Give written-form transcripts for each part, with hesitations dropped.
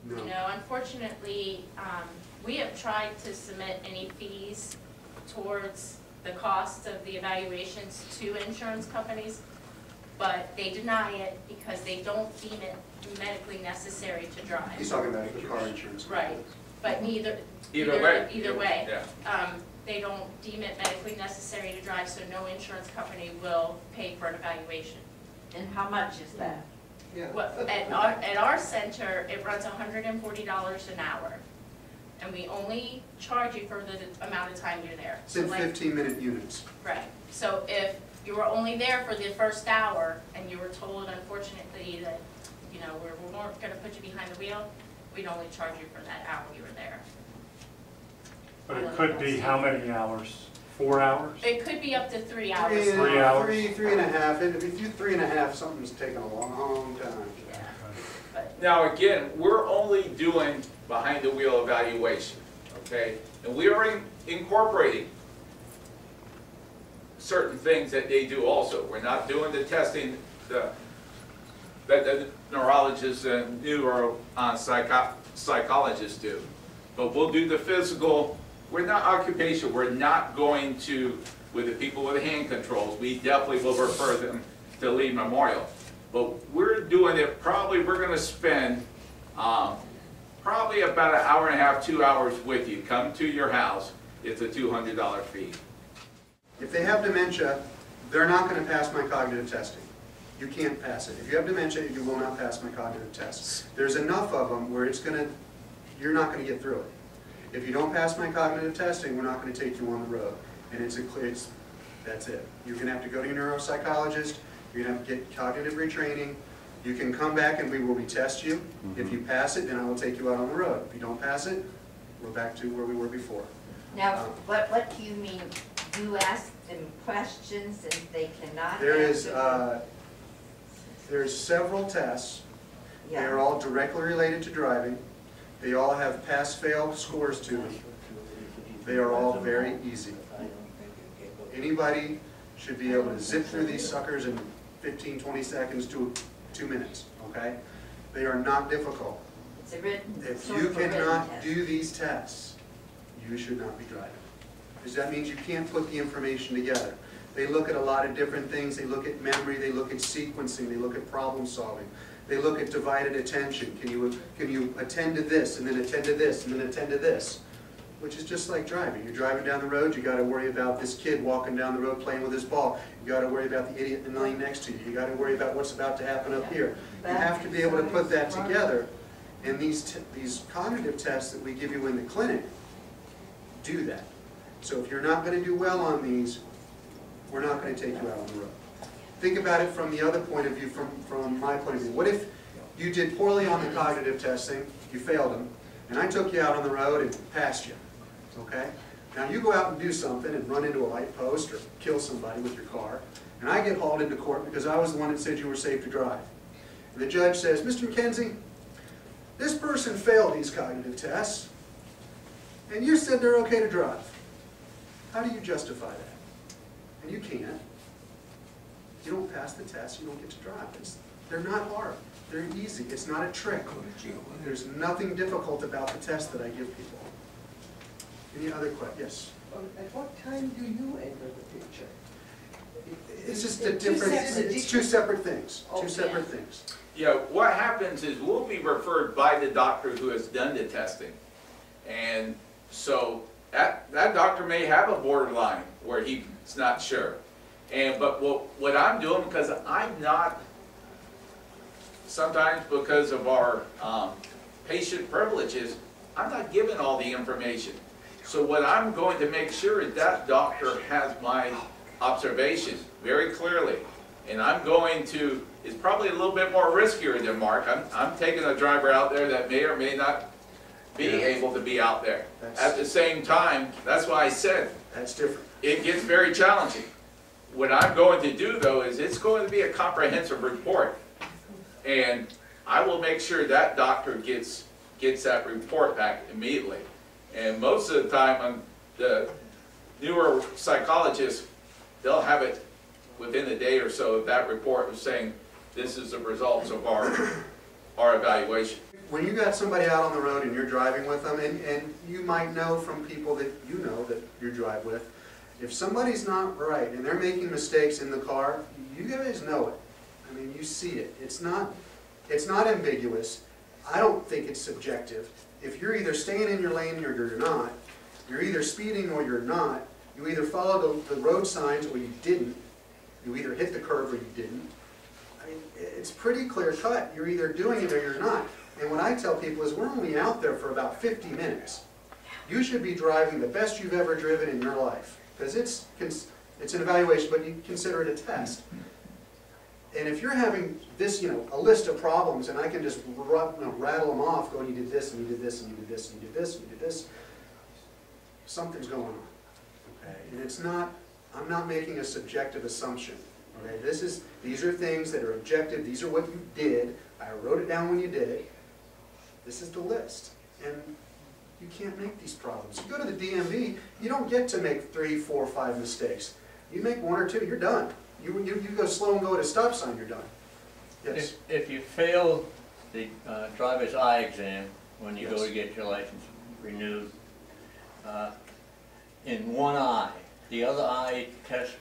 No. You know, unfortunately, we have tried to submit any fees towards the cost of the evaluations to insurance companies, but they deny it because they don't deem it medically necessary to drive. He's talking about the car insurance. Right, but either way. Yeah. They don't deem it medically necessary to drive, so no insurance company will pay for an evaluation. And how much is that? Yeah. Well, at our center, it runs $140 an hour, and we only charge you for the amount of time you're there. It's in So, like, 15-minute units. right, so if you were only there for the first hour, and you were told unfortunately that, you know, we're not gonna put you behind the wheel, we'd only charge you for that hour you were there. But it could be how many hours? 4 hours? It could be up to 3 hours. 3 hours? Three and a half. If you do 3.5, something's taking a long time. Yeah, but Now, again, we're only doing behind the wheel evaluation, okay? And we are incorporating certain things that they do also. We're not doing the testing that the neurologists and psychologists do. But we'll do the physical. We're not occupation. We're not going to, with the people with hand controls, we definitely will refer them to Lee Memorial. But we're doing it, we're going to spend probably about 1.5 hours, 2 hours with you. Come to your house. It's a $200 fee. If they have dementia, they're not going to pass my cognitive testing. You can't pass it. If you have dementia, you will not pass my cognitive tests. There's enough of them where you're not going to get through it. If you don't pass my cognitive testing, we're not going to take you on the road. And that's it. You're going to have to go to your neuropsychologist. You're going to have to get cognitive retraining. You can come back and we will retest you. If you pass it, then I will take you out on the road. If you don't pass it, we're back to where we were before. Now, what do you mean? You ask them questions and they cannot There's several tests. Yeah. They are all directly related to driving. They all have pass-fail scores to them. They are all very easy. Anybody should be able to zip through these suckers in 15, 20 seconds to 2 minutes, okay? They are not difficult. It's a written, If sort you of a written cannot test. do these tests, you should not be driving. Because that means you can't put the information together. They look at a lot of different things. They look at memory, they look at sequencing, they look at problem solving. They look at divided attention. Can you attend to this, and then attend to this, and then attend to this? Which is just like driving. You're driving down the road, you got to worry about this kid walking down the road playing with his ball. You got to worry about the idiot in the lane next to you. You got to worry about what's about to happen up here. You have to be able to put that together. And these cognitive tests that we give you in the clinic do that. So if you're not going to do well on these, we're not going to take you out on the road. Think about it from the other point of view, from my point of view. What if you did poorly on the cognitive testing, you failed them, and I took you out on the road and passed you, okay? Now you go out and do something and run into a light post or kill somebody with your car, and I get hauled into court because I was the one that said you were safe to drive. And the judge says, Mr. McKenzie, this person failed these cognitive tests, and you said they're okay to drive. How do you justify that? And you can't. You don't pass the test, you don't get to drive. They're not hard. They're easy. It's not a trick. There's nothing difficult about the test that I give people. Any other questions? Yes? At what time do you enter the picture? It's just a different, it's two separate things. Two Okay. separate things. Yeah, what happens is we'll be referred by the doctor who has done the testing. And so that doctor may have a borderline where he's not sure. But what I'm doing, because I'm not, sometimes because of our patient privileges, I'm not given all the information. So what I'm going to make sure is that doctor has my observations very clearly. And I'm going to, it's probably a little bit more riskier than Mark. I'm taking a driver out there that may or may not be able to be out there. At the same time, that's why I said, That's different. it gets very challenging. What I'm going to do, though, is it's going to be a comprehensive report. And I will make sure that doctor gets that report back immediately. And most of the time, the newer psychologists, they'll have it within a day or so of that report of saying, this is the results of our evaluation. when you got somebody out on the road and you're driving with them, and you might know from people that you know that you drive with, if somebody's not right and they're making mistakes in the car, you guys know it. I mean, you see it. It's not ambiguous. I don't think it's subjective. If you're either staying in your lane or you're not, you're either speeding or you're not, you either followed the road signs or you didn't, you either hit the curb or you didn't. I mean, it's pretty clear cut. You're either doing it or you're not. And what I tell people is we're only out there for about 50 minutes. You should be driving the best you've ever driven in your life, because it's an evaluation, but you consider it a test. And if you're having this, a list of problems, and I can just rattle them off, going, you did this, and you did this, and you did this, and you did this, and you did this, something's going on. Okay? And it's not, I'm not making a subjective assumption. Okay? These are things that are objective. These are what you did. I wrote it down when you did it. This is the list. And you can't make these problems. You go to the DMV, you don't get to make 3, 4, 5 mistakes. You make 1 or 2, you're done. You go slow and go at a stop sign, you're done. Yes? If you fail the driver's eye exam when you go Yes. to get your license renewed, in one eye, the other eye tests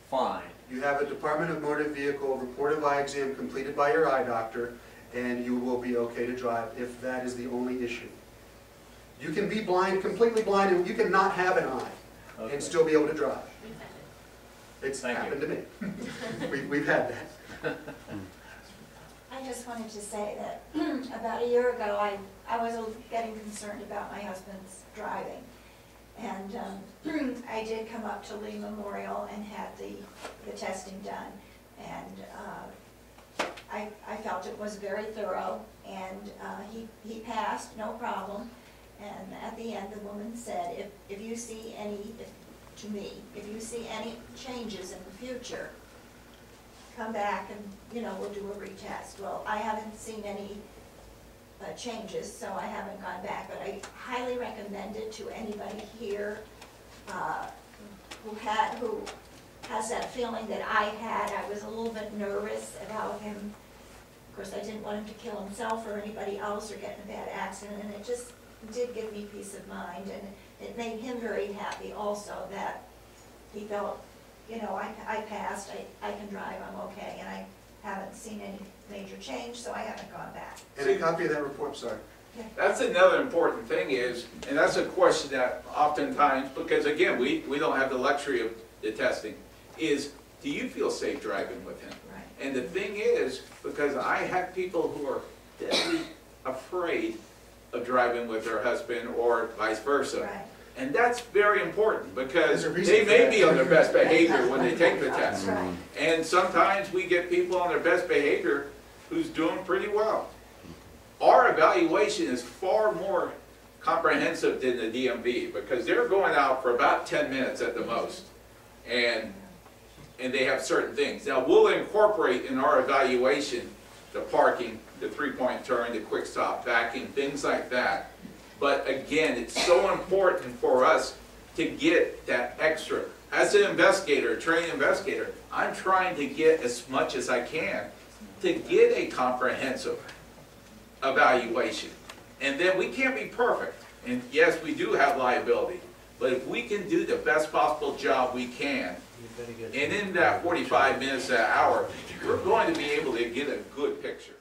fine. You have a Department of Motor Vehicle report of eye exam completed by your eye doctor, and you will be okay to drive if that is the only issue. You can be blind, completely blind, and you can not have an eye Okay. and still be able to drive. We've had it. It's Thank you. happened to me. We've had that. I just wanted to say that about a year ago, I was getting concerned about my husband's driving. And I did come up to Lee Memorial and had the testing done. And I felt it was very thorough, and he passed, no problem. And at the end, the woman said, if you see any, to me, if you see any changes in the future, come back and, we'll do a retest. Well, I haven't seen any changes, so I haven't gone back, but I highly recommend it to anybody here who has that feeling that I had. I was a little bit nervous about him. Of course, I didn't want him to kill himself or anybody else or get in a bad accident, and it just did give me peace of mind, and it made him very happy also that he felt, I passed, I can drive, I'm okay, and I haven't seen any major change, so I haven't gone back. And a copy of that report, sorry. That's another important thing is, and that's a question that oftentimes, because again, we don't have the luxury of the testing, is do you feel safe driving with him? Right. And the thing is, because I have people who are deadly afraid of driving with their husband or vice versa. Right. And that's very important because There's a reason they for may that. be on their best behavior when they take the test. That's right. And sometimes we get people on their best behavior who's doing pretty well. Our evaluation is far more comprehensive than the DMV because they're going out for about 10 minutes at the most. And they have certain things. Now we'll incorporate in our evaluation the parking, the 3-point turn, the quick stop, backing, things like that. But again, it's so important for us to get that extra. As an investigator, a trained investigator, I'm trying to get as much as I can to get a comprehensive evaluation. And then we can't be perfect. And yes, we do have liability. But if we can do the best possible job we can, and in that 45 minutes, that hour, we're going to be able to get a good picture.